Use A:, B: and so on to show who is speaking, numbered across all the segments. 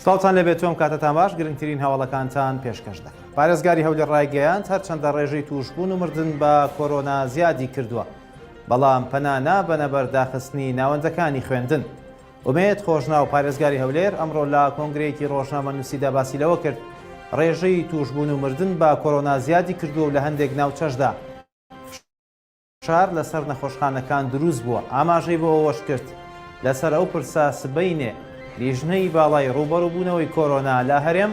A: ساڵتان لەبێت تۆم کاتتان باش گرنگترین هەواڵەکانتان پێشکەش دەکەن. پارێزگاری هەولێر ڕایگەیاند هەرچەندە ڕێژەی تووشبوون و مردن بە کۆرۆنا زیادی کردووە، بەڵام پەنانا بەنەبەر داخستنی ناوەندەکانی خوێندن. ئومێد خۆشناو پارێزگاری هەولێر ئەمڕۆ لە کۆنگرەیەکی ڕۆژنامەنووسیدا باسی لەوە کرد ڕێژەی تووشبوون و مردن بە کۆرۆنا زیادی کردووە و لە هەندێک ناوچەشدا فشار لەسەر نەخۆشخانەکان دروست بووە. ئاماژەی بۆ ئەوەش کرد لەسەر ئەو پرسە سبەینێ لیژنەی باڵای ڕوبەڕووبوونەوەی کۆرۆنا لە هەرێم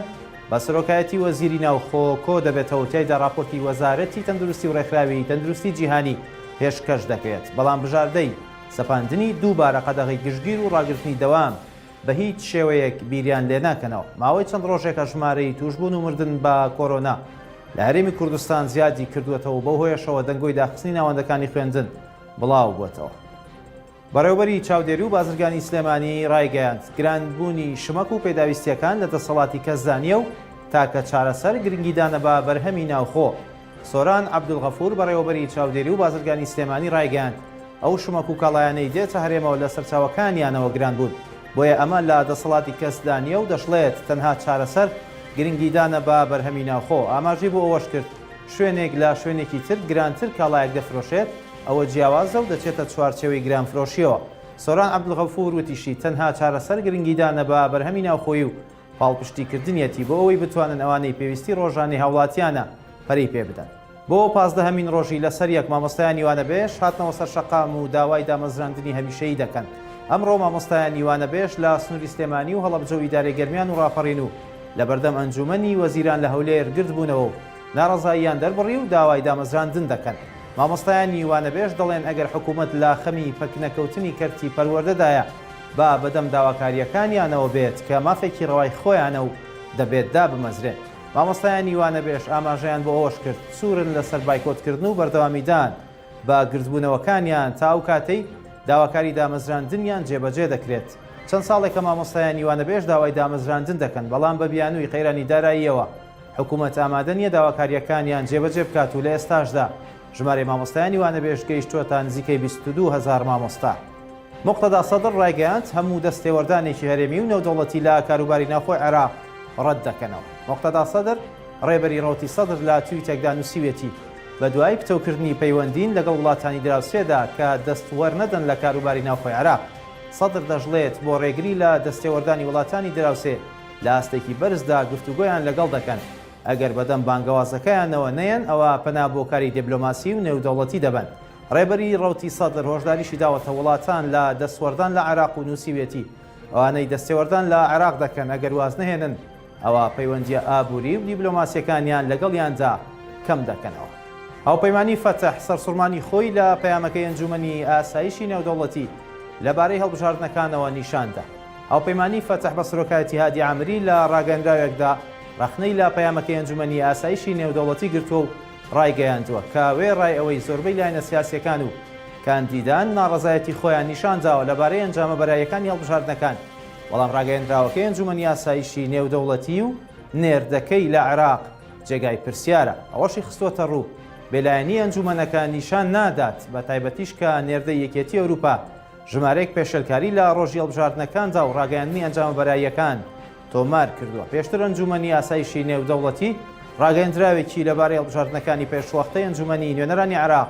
A: بە سەرۆکایەتی وەزیری ناوخۆ کۆ دەبێتەوە تایدا راپۆرتی وەزارەتی تەندروستی و ڕێکخراوی تەندروستی جیهانی پێشکەش دەکرێت، بەڵام بژاردەی سەپاندنی دووبارە قەدەغی گشتگیر و ڕاگررتنی دەوام بە هیچ شێوەیەک بیریان لێ ناکەنەوە. ماوەی چەند ڕۆژێکە ژمارەی تووشبوون و مردن بە کۆرۆنا لە هەرێمی کوردستان زیادی کردوێتەوە، بەو هۆیەشەوە دەنگۆی داخستنی ناوەندەکانی خوێندن بڵاو بووێتەوە. بەڕێوەبەری چاودێری و بازرگانی سلێمانی ڕایگەیاند گرانبوونی شمەک و پێداویستیەکان لە دەسەڵاتی کەسدا نییە و تاکە چارەسەر گرنگیدانە بە بەرهەمی ناوخۆ. سۆران عەبدولغەفور بەڕێوەبەری چاودێری و بازرگانی سلێمانی ڕایگەیاند ئەو شمەک و کاڵایانەی دێتە هەرێمەوە لە سەرچاوەکانیانەوە گران بوون، بۆیە ئەمە لە دەسەڵاتی کەسدا نییە و دەشڵێت تەنها چارەسەر گرنگیدانە بە بەرهەمی ناوخۆ. ئاماژی بۆ ئەوەش کرد شوێنێک لە شوێنێکی تر گرانتر کاڵایەک دەفرۆشێت ئەوە جیاوازە و دەچێتە چوارچێوەی گرانفرۆشیەوە. سۆران عەبدولغەفور وتیشی تەنها چارەسەر گرنگیدانە بە بەرهەمی ناوخۆیی و پاڵپشتیکردنیەتی بۆ ئەوەی بتوانن ئەوانەی پێویستی ڕۆژانی هاوڵاتیانە پەری پێ بدەن. بۆ 15هەمین ڕۆژی لەسەر یەک مامۆستایان یوانەبێژ هاتنەوە سەر شەقام و داوای دامەزراندنی هەمیشەیی دەکەن. ئەمڕۆ مامۆستایان یوانەبێژ لە سنووری سلێمانی و هەڵەبجە و ئیدارەی گەرمیان و ڕاپەڕین و لە بەردەم ئەنجومەنی وەزیران لە هەولێر گرت بوونەوە و ناڕەزاییان دەربڕی و داوای دامەزراندن دەکەن. مامۆستایان یوانەبێژ دەڵێن ئەگەر حکوومەت لە خەمی پەکنەکەوتنی کەرتی پەروەردەدایە با بەدەم داواکاریەکانیانەوە بێت کە مافێکی ڕەوای خۆیانە و دەبێت دا بمەزرێت. مامۆستایان یوانەبێژ ئاماژەیان بۆ ئەوەش کرد سوورن لەسەر بایکۆتکردن و بەردەوامیدان بە گرتبوونەوەکانیان تا ئەو کاتەی داواکاری دامەزراندنیان جێبەجێ دەکرێت. چەند ساڵێکە مامۆستایان یوانەبێژ داوای دامەزراندن دەکەن، بەڵام بە بیانووی قەیرانی داراییەوە حکوومەت ئامادە نیە داواکاریەکانیان جێبەجێ بکات و لە ئێستاشدا ژمارەی مامۆستایان یوانەبێژ گەیشتووەتە نزیکەی 22,000 مامۆستا. موقتەدا سەدر ڕایگەیاند هەموو دەستێوەردانێکی هەرێمی و نێودەوڵەتی لە کاروباری ناوخۆی عێراق ڕەت دەکەنەوە. موقتەدا سەدر ڕێبەری ڕەوتی سەدر لە تویتێکدا نووسیوێتی بە دوای پتەوکردنی پەیوەندین لەگەڵ وڵاتانی دراوسێدا کە دەستوەرنەدەن لە کاروباری ناوخۆی عێراق، سەدر دەژڵێت بۆ ڕێگری لە دەستێوەردانی وڵاتانی دراوسێ لە ئاستێکی بەرزدا گفتوگۆیان لەگەڵ دەکەن. ئەگەر بەدەم بانگەوازەکەیانەوە نەیەن ئەوە پەنابۆکاری دیبلۆماسی و نێودەوڵەتی دەبن. ڕێبەری ڕەوتی سەدر هۆشداریشی داوەتە وڵاتان لە دەستوەردان لە عێراق و نووسیوێتی ئەوانەی دەستێوەردان لە عێراق دەکەن ئەگەر واز نهێنن ئەوە پەیوەندیە ئابووری و دیبلۆماسیەکانیان لەگەڵیاندا کەم دەکەنەوە. هاوپەیمانی فەتەح سەرسوڕمانی خۆی لە پەیامەکەی ئەنجومەنی ئاسایشی نێودەوڵەتی لەبارەی هەڵبژاردنەکانەوە نیشاندا. هاوپەیمانی فەتەح بە سەرۆکایەتی هادی عامری لە ڕاگەندراوێکدا ڕەخنەی لە پەیامەکەی ئەنجومەنی ئاسایشی نێودەوڵەتی گرتووە و ڕایگەیاندووە کە وێ ڕای ئەوەی زۆربەی لایەنە سیاسیەکان و کاندیدان ناڕەزایەتی خۆیان نیشانداوە لەبارەی ئەنجامە بەرایەکانی هەڵبژاردنەکان، بەڵام ڕاگەیەندراوەکەی ئەنجومەنی ئاسایشی نێودەوڵەتی و نێردەکەی لە عێراق جێگای پرسیارە. ئەوەشی خستوەتە ڕوو بێلایەنی ئەنجومەنەکە نیشان نادات بە تایبەتیش کە نێردەی یەکێتی ئەوروپا ژمارەیەک پێشەلکاری لە ڕۆژی هەڵبژاردنەکاندا و ڕاگەیاندنی ئەنجامە بەرایەکان تۆمار کردووە. پێشتر ئەنجومەنی ئاسایشی نێودەوڵەتی ڕاگەیەندراوێکی لەبارەی هەڵبژاردنەکانی پێشوەختەی ئەنجومەنی نوێنەرانی عێراق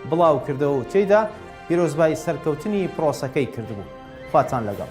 A: بڵاو کردەوە و تێیدا پیرۆزبایی سەرکەوتنی پرۆسەکەی کردبوو. خواتان لەگەڵ.